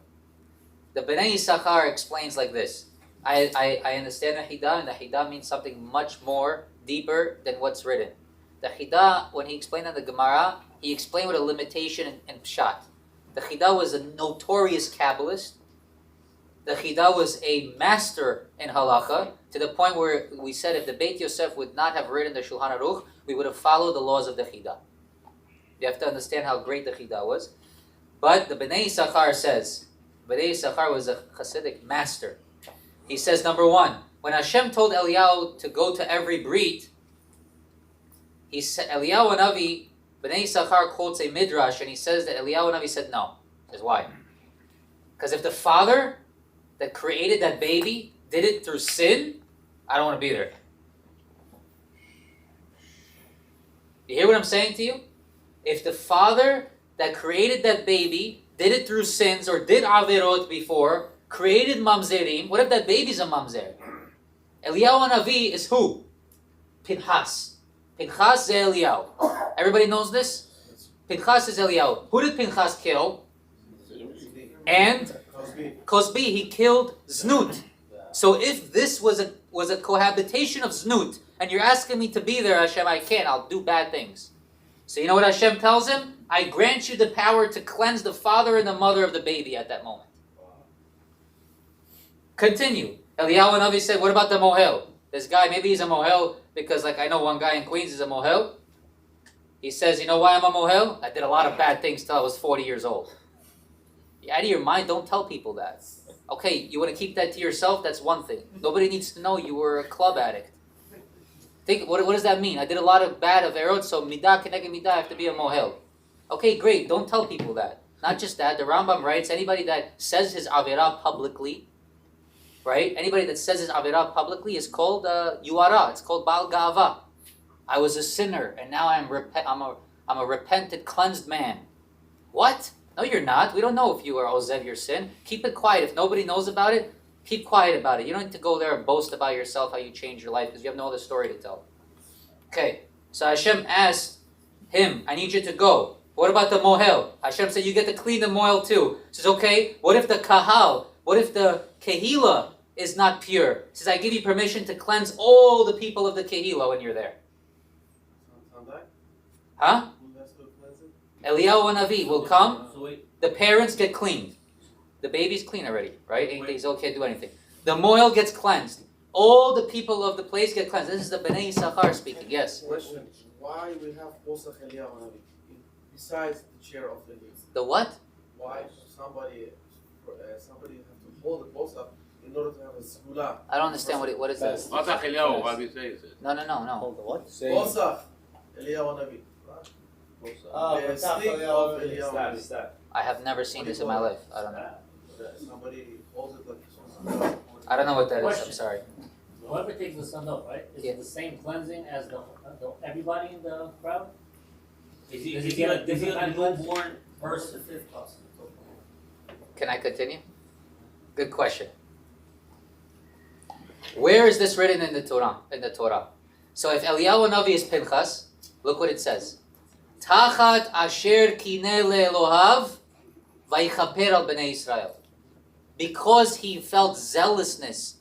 The Bnei Yisachar explains like this. I understand the Chida, and the Chida means something much more deeper than what's written. The Chida, when he explained on the Gemara, he explained with a limitation in Pshat. The Chida was a notorious Kabbalist. The Chida was a master in Halacha, to the point where we said if the Beit Yosef would not have written the Shulchan Aruch, we would have followed the laws of the Chida. You have to understand how great the Chida was. But the Bnei Yisachar says, Bnei Yisachar was a Hasidic master. He says, number 1, when Hashem told Eliyahu to go to every Brit, he said, Eliyahu Hanavi, Bnei Yisachar quotes a midrash, and he says that Eliyahu Hanavi said no. Here's why. Because if the father that created that baby did it through sin, I don't want to be there. You hear what I'm saying to you? If the father that created that baby did it through sins or did averot before, created mamzerim, what if that baby's a mamzer? Eliyahu Hanavi is who? Pinchas. Pinchas is Eliyahu. Everybody knows this? Pinchas is Eliyahu. Who did Pinchas kill? And Cosbi. He killed Znut. So if this was a cohabitation of Znut, and you're asking me to be there, Hashem, I can't. I'll do bad things. So you know what Hashem tells him? I grant you the power to cleanse the father and the mother of the baby at that moment. Continue. Eliyahu Hanavi said, what about the mohel? This guy, maybe he's a mohel because like I know one guy in Queens is a mohel. He says, you know why I'm a mohel? I did a lot of bad things till I was 40 years old. You're out of your mind, don't tell people that. Okay, you want to keep that to yourself? That's one thing. Nobody needs to know you were a club addict. Think, what does that mean? I did a lot of bad averot, so midah keneged midah, I have to be a mohel. Okay, great, don't tell people that. Not just that, the Rambam writes, anybody that says his averah publicly, right? Anybody that says his avirah publicly is called yuara. It's called Baal Ga'ava. I was a sinner, and now I'm a repentant, cleansed man. What? No, you're not. We don't know if you are ozev your sin. Keep it quiet. If nobody knows about it, keep quiet about it. You don't need to go there and boast about yourself, how you changed your life, because you have no other story to tell. Okay, so Hashem asked him, I need you to go. What about the mohel? Hashem said, you get to clean the mohel too. He says, okay, what if the kahal, what if the kehila is not pure? He says, I give you permission to cleanse all the people of the kehila when you're there. Huh? Eliyahu Hanavi will come. The parents get cleaned. The baby's clean already, right? He's okay to do anything. The mohel gets cleansed. All the people of the place get cleansed. This is the Bnei Yisachar speaking. Yes. Question: why we have Posach Eliyahu Hanavi besides the chair of the leaves? The what? Why somebody have to hold the Posach in order to have a segula? I don't understand what is this. What's Eliyahu? What do you say? No. Hold the what? Posach Eliyahu Hanavi. The stick of Eliyahu Hanavi. I have never seen this in my life. I don't know. Somebody holds it like. I don't know what that is. I'm sorry. Whoever takes the sandal, right? Is it the same cleansing as the everybody in the crowd? Is he Does he like get a different a kind of cleanse? newborn person? Can I continue? Good question. Where is this written in the Torah? So if Eliyahu Hanavi is Pinchas, look what it says. Tachat asher kineh le'elohav vaychaper al bnei Yisrael. because he felt zealousness.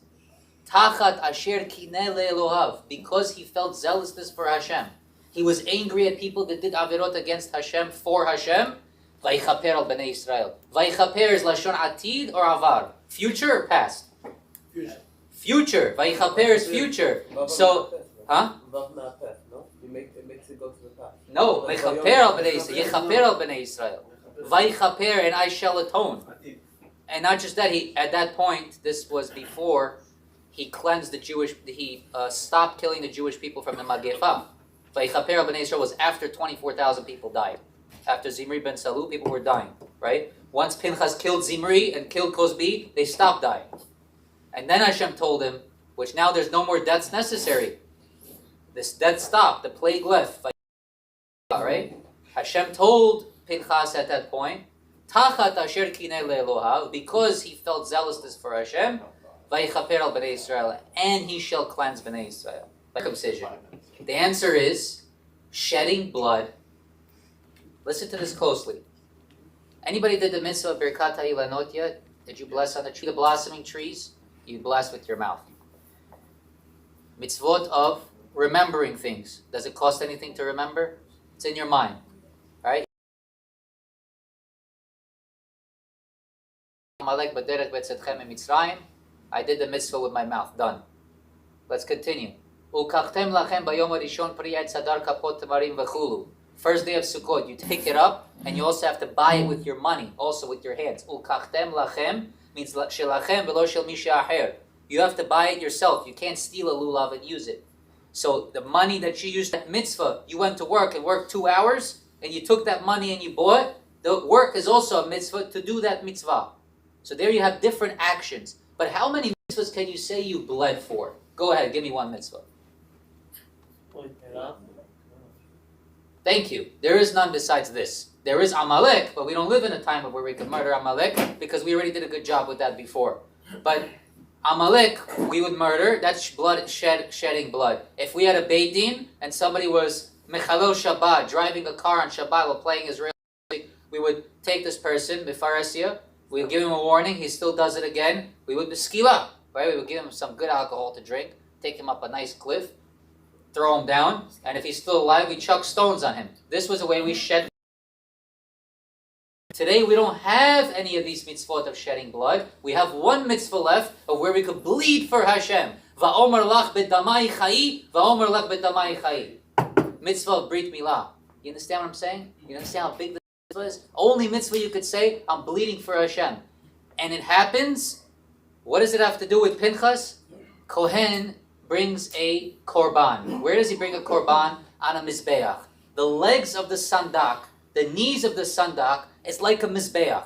Tachat asher kineh le'elohav, because he felt zealousness for Hashem. He was angry at people that did averot against Hashem for Hashem. Vayichaper al bnei Israel. Vayichaper is lashon atid or avar? Future or past? Future. Vayichaper is future. So, huh? It makes it go to the past. No. Vayichaper al bnei Israel. Yichaper al bnei Israel. Vayichaper, and I shall atone. And not just that, he at that point, this was before he cleansed the Jewish, he stopped killing the Jewish people from the Magefa. Vayichaper al bnei Israel was after 24,000 people died. After Zimri ben Salu, people were dying, right? Once Pinchas killed Zimri and killed Cosbi, they stopped dying. And then Hashem told him, which now there's no more deaths necessary. This death stopped, the plague left. Right? Hashem told Pinchas at that point, Tachat asher kineh le'elohav, because he felt zealousness for Hashem, Vayichaper al bnei Israel, and he shall cleanse bnei Israel. Circumcision. The answer is shedding blood. Listen to this closely. Anybody did the mitzvah of Birkat HaIlanot yet? Did you bless on the tree, the blossoming trees? You bless with your mouth. Mitzvot of remembering things. Does it cost anything to remember? It's in your mind. Right? I did the mitzvah with my mouth. Done. Let's continue. First day of Sukkot, you take it up, and you also have to buy it with your money, also with your hands. Ulkachtem lachem means shelachem v'lo shel misha acher. You have to buy it yourself. You can't steal a lulav and use it. So the money that you used at mitzvah, you went to work and worked 2 hours, and you took that money and you bought. The work is also a mitzvah to do that mitzvah. So there you have different actions. But how many mitzvahs can you say you bled for? Go ahead, give me one mitzvah. Thank you. There is none besides this. There is Amalek, but we don't live in a time where we can murder Amalek because we already did a good job with that before. But Amalek, we would murder. That's blood, shedding blood. If we had a Beit Din and somebody was Mechalel Shabbat, driving a car on Shabbat while playing Israeli music, we would take this person, Mefaresia, we would give him a warning, he still does it again, we would beskila, right? We would give him some good alcohol to drink, take him up a nice cliff, throw him down, and if he's still alive, we chuck stones on him. This was the way we shed. Today we don't have any of these mitzvot of shedding blood. We have one mitzvah left of where we could bleed for Hashem. Va'omer lach bedamai chai, va'omer lach bedamai chai. Mitzvah of Brit Milah. You understand what I'm saying? You understand how big the mitzvah is? Only mitzvah you could say, I'm bleeding for Hashem. And it happens, what does it have to do with Pinchas? Kohen brings a korban. Where does he bring a korban? On a mizbeach. The legs of the sandak, the knees of the sandak, is like a mizbeach.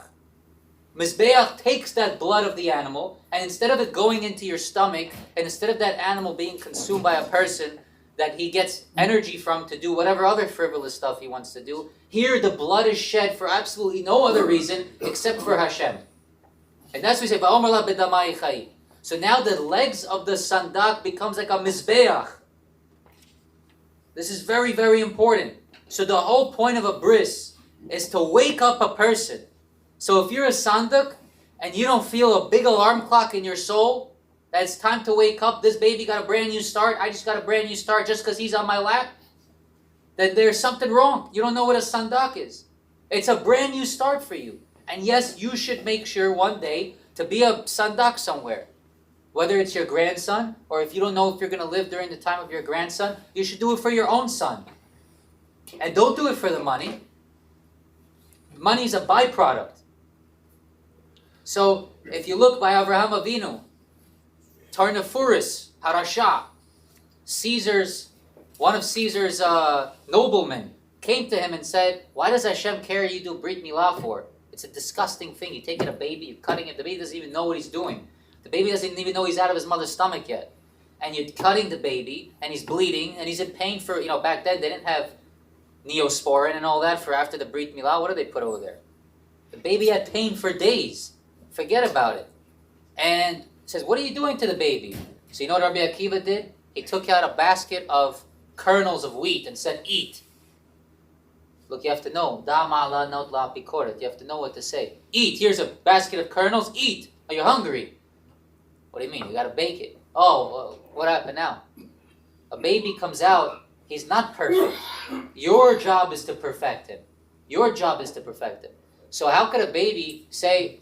Mizbeach takes that blood of the animal, and instead of it going into your stomach, and instead of that animal being consumed by a person that he gets energy from to do whatever other frivolous stuff he wants to do, here the blood is shed for absolutely no other reason except for Hashem. And that's what we say, Va'omer la bedamai chai. So now the legs of the sandak becomes like a mizbeach. This is very, very important. So the whole point of a bris is to wake up a person. So if you're a sandak and you don't feel a big alarm clock in your soul, that it's time to wake up, this baby got a brand new start, I just got a brand new start just because he's on my lap, then there's something wrong. You don't know what a sandak is. It's a brand new start for you. And yes, you should make sure one day to be a sandak somewhere. Whether it's your grandson, or if you don't know if you're going to live during the time of your grandson, you should do it for your own son. And don't do it for the money. Money is a byproduct. So, if you look by Avraham Avinu, Tarnafuris, Harasha, one of Caesar's noblemen, came to him and said, why does Hashem care you do Brit Milah for? It's a disgusting thing. You're taking a baby, you're cutting it. The baby doesn't even know what he's doing. The baby doesn't even know he's out of his mother's stomach yet. And you're cutting the baby, and he's bleeding, and he's in pain for, back then they didn't have Neosporin and all that for after the Brit Milah. What did they put over there? The baby had pain for days. Forget about it. And he says, what are you doing to the baby? So you know what Rabbi Akiva did? He took out a basket of kernels of wheat and said, eat. Look, you have to know. Da ma'ala not la pikoret. You have to know what to say. Eat. Here's a basket of kernels. Eat. Oh, you're hungry. What do you mean? You gotta bake it. Oh, what happened now? A baby comes out, he's not perfect. Your job is to perfect him. Your job is to perfect him. So how could a baby say,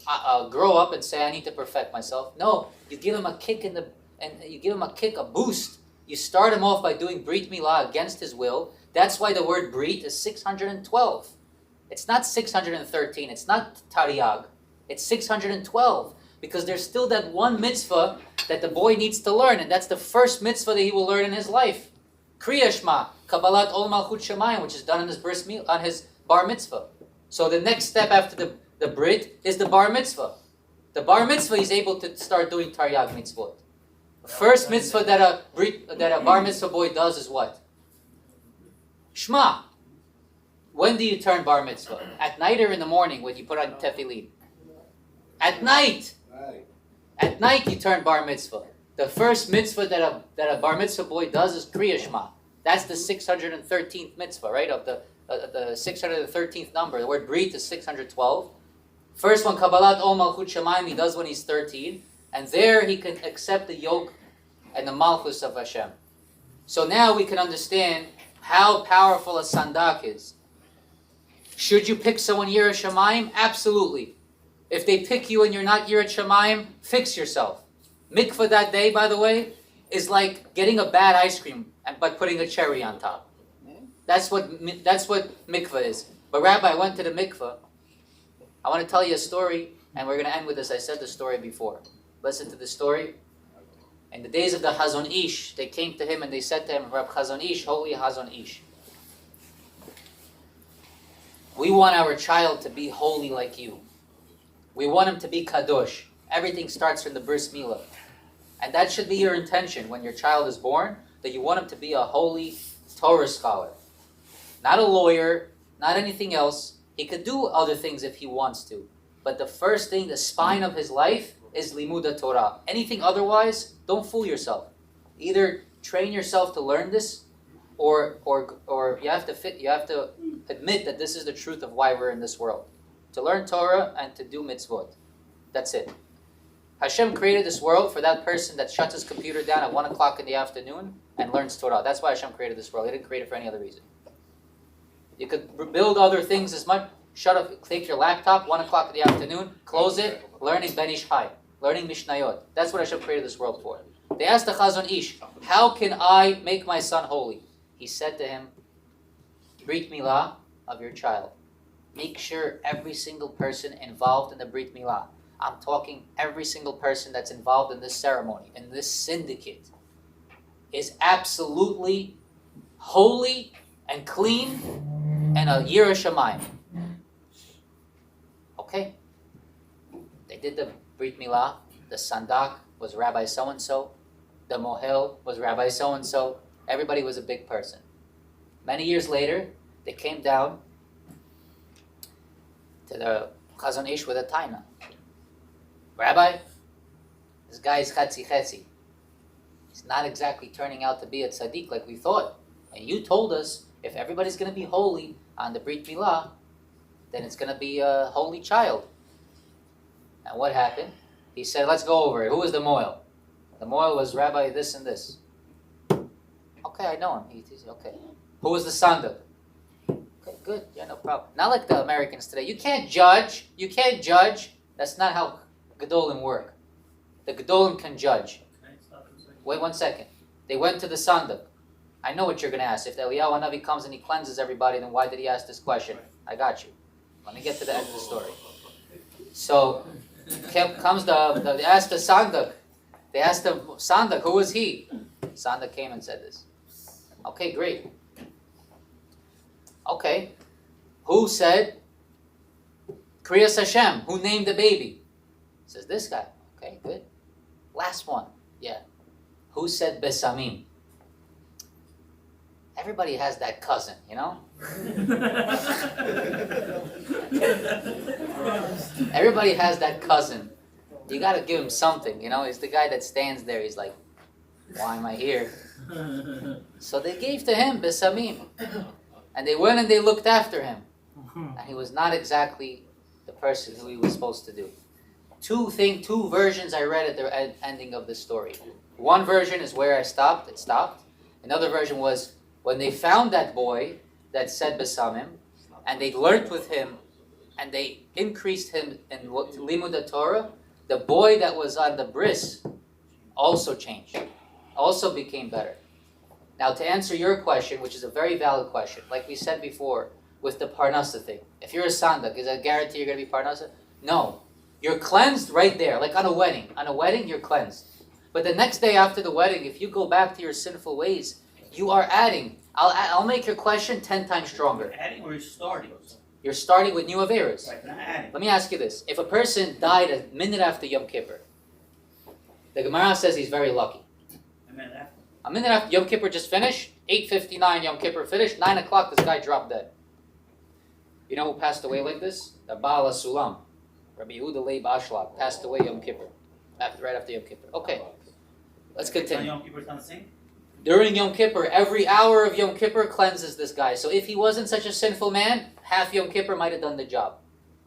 grow up and say, I need to perfect myself? No, you give him a kick a boost. You start him off by doing Brit Milah against his will. That's why the word Brit is 612. It's not 613. It's not Tariag. It's 612. Because there's still that one mitzvah that the boy needs to learn, and that's the first mitzvah that he will learn in his life. Kriya Shema, Kabbalat Ol Malchut Shemayim, which is done on his bar mitzvah. So the next step after the Brit is the bar mitzvah. The bar mitzvah, he's able to start doing Taryag mitzvot. The first mitzvah that a bar mitzvah boy does is what? Shema. When do you turn bar mitzvah? At night or in the morning when you put on tefillin? At night. At night you turn bar mitzvah. The first mitzvah that a bar mitzvah boy does is Kriya Shema. That's the 613th mitzvah, right? Of the 613th number. The word Brit is 612. First one, Kabbalat Ol Malchut Shemayim, he does when he's 13. And there he can accept the yoke and the Malchus of Hashem. So now we can understand how powerful a Sandak is. Should you pick someone Yirat Shamayim? Absolutely. If they pick you and you're not Yirat Shamayim, fix yourself. Mikvah that day, by the way, is like getting a bad ice cream but putting a cherry on top. That's what mikvah is. But Rabbi, I went to the mikvah. I want to tell you a story, and we're going to end with this. I said the story before. Listen to the story. In the days of the Hazon Ish, they came to him and they said to him, Rab Hazon Ish, holy Hazon Ish, we want our child to be holy like you. We want him to be kadosh. Everything starts from the Brit Milah. And that should be your intention when your child is born, that you want him to be a holy Torah scholar. Not a lawyer, not anything else. He could do other things if he wants to. But the first thing, the spine of his life, is Limuda Torah. Anything otherwise, don't fool yourself. Either train yourself to learn this, or you have to admit that this is the truth of why we're in this world. To learn Torah and to do mitzvot. That's it. Hashem created this world for that person that shuts his computer down at 1 o'clock in the afternoon and learns Torah. That's why Hashem created this world. He didn't create it for any other reason. You could build other things as much. Shut up, take your laptop, 1 o'clock in the afternoon, close it, learning Ben Ish Chai, learning Mishnayot. That's what Hashem created this world for. They asked the Chazon Ish, how can I make my son holy? He said to him, Brit Milah of your child. Make sure every single person involved in the Brit Milah, I'm talking every single person that's involved in this ceremony, in this syndicate, is absolutely holy and clean and a Yirat Shamayim. Okay. They did the Brit Milah. The Sandak was Rabbi so-and-so. The Mohel was Rabbi so-and-so. Everybody was a big person. Many years later, they came down to the Chazon Ish with a taina. Rabbi, this guy is chetzi. He's not exactly turning out to be a tzaddik like we thought. And you told us if everybody's going to be holy on the Brit Milah, then it's going to be a holy child. And what happened? He said, let's go over it. Who was the Moel? The Moel was Rabbi this and this. Okay, I know him. He's okay. Who was the Sandak? Okay, good. Yeah, no problem. Not like the Americans today. You can't judge. That's not how Gedolim work. The Gedolim can judge. Wait 1 second. They went to the Sandak. I know what you're going to ask. If the Eliyahu Hanavi comes and he cleanses everybody, then why did he ask this question? I got you. Let me get to the end of the story. So, comes they asked the Sandak. They asked the Sandak, who was he? Sandak came and said this. Okay, great. Okay. Who said Kriyas Hashem? Who named the baby? Says this guy. Okay, good. Last one. Yeah. Who said Besamim? Everybody has that cousin, you know? Everybody has that cousin. You got to give him something, you know? He's the guy that stands there. He's like, why am I here? So they gave to him Besamim. And they went and they looked after him. And he was not exactly the person who he was supposed to do. Two versions I read at the ending of the story. One version is where it stopped. Another version was when they found that boy that said Besamim, and they learned with him, and they increased him in Limud Torah, the boy that was on the bris also changed, also became better. Now to answer your question, which is a very valid question, like we said before, with the Parnasa thing, if you're a Sandak, is that a guarantee you're going to be Parnasa? No. You're cleansed right there, like on a wedding. On a wedding, you're cleansed. But the next day after the wedding, if you go back to your sinful ways, you are adding. I'll make your question 10 times stronger. You're adding or you're starting? You're starting with new Averas. Right, not adding. Let me ask you this. If a person died a minute after Yom Kippur, the Gemara says he's very lucky. A minute after. A minute after Yom Kippur just finished, 8:59 Yom Kippur finished, 9 o'clock this guy dropped dead. You know who passed away like this? The Baal HaSulam. Rabbi Yehuda Leib Ashlag passed away Yom Kippur. Right after Yom Kippur. Okay, let's continue. Yom Kippur is not the same? During Yom Kippur, every hour of Yom Kippur cleanses this guy. So if he wasn't such a sinful man, half Yom Kippur might have done the job.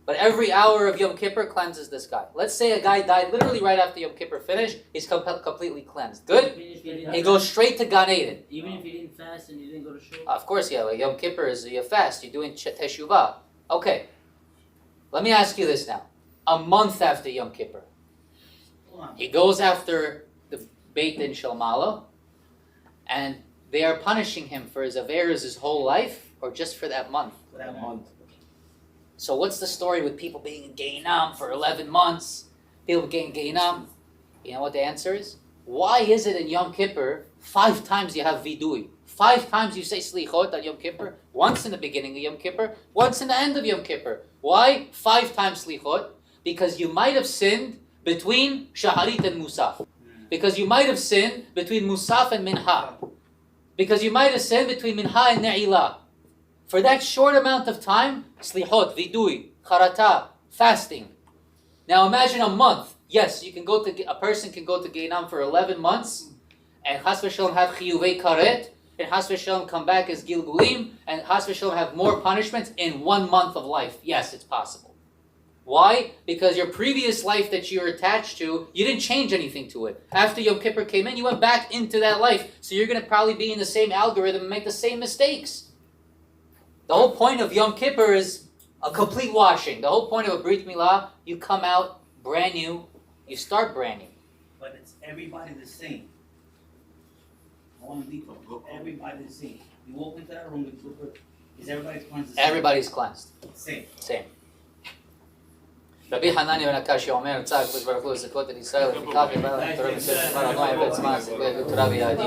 But every hour of Yom Kippur cleanses this guy. Let's say a guy died literally right after Yom Kippur finished, he's completely cleansed. Good? He goes straight to Gan Eden. Even if you didn't fast and you didn't go to shul? Of course, yeah, like Yom Kippur is you fast, you're doing teshuvah. Okay, let me ask you this now. A month after Yom Kippur, he goes after the Beit Din Shel Mala, and they are punishing him for his averas his whole life, or just for that month? For that month. So what's the story with people being in Gehinnom for 11 months? People getting Gehinnom? You know what the answer is? Why is it in Yom Kippur 5 times you have vidui? 5 times you say slichot on Yom Kippur? Once in the beginning of Yom Kippur, once in the end of Yom Kippur. Why 5 times slichot? Because you might have sinned between Shaharit and Musaf. Because you might have sinned between Musaf and Minha. Because you might have sinned between Minha and Ne'ilah. For that short amount of time, slichot, vidui, charata, fasting. Now imagine a month. Yes, a person can go to Gehinnom for 11 months, and Chas v'Shalom have chiyuvei karet, and Chas v'Shalom come back as gilgulim, and Chas v'Shalom have more punishments in 1 month of life. Yes, it's possible. Why? Because your previous life that you're attached to, you didn't change anything to it. After Yom Kippur came in, you went back into that life. So you're going to probably be in the same algorithm and make the same mistakes. The whole point of Yom Kippur is a complete washing. The whole point of a Brit Milah, you come out brand new, you start brand new. But it's everybody the same. I want to be everybody the same. You walk into that room, is everybody cleansed the same? Everybody's cleansed. Same. רבי חנניה בן הקשיא אומר, צעק הקדוש ברוך הוא לזכות את ישראל, לפיכך יבוא לנו תורה בספר, אמר אדוני עבד זמן, זה תורה בידי.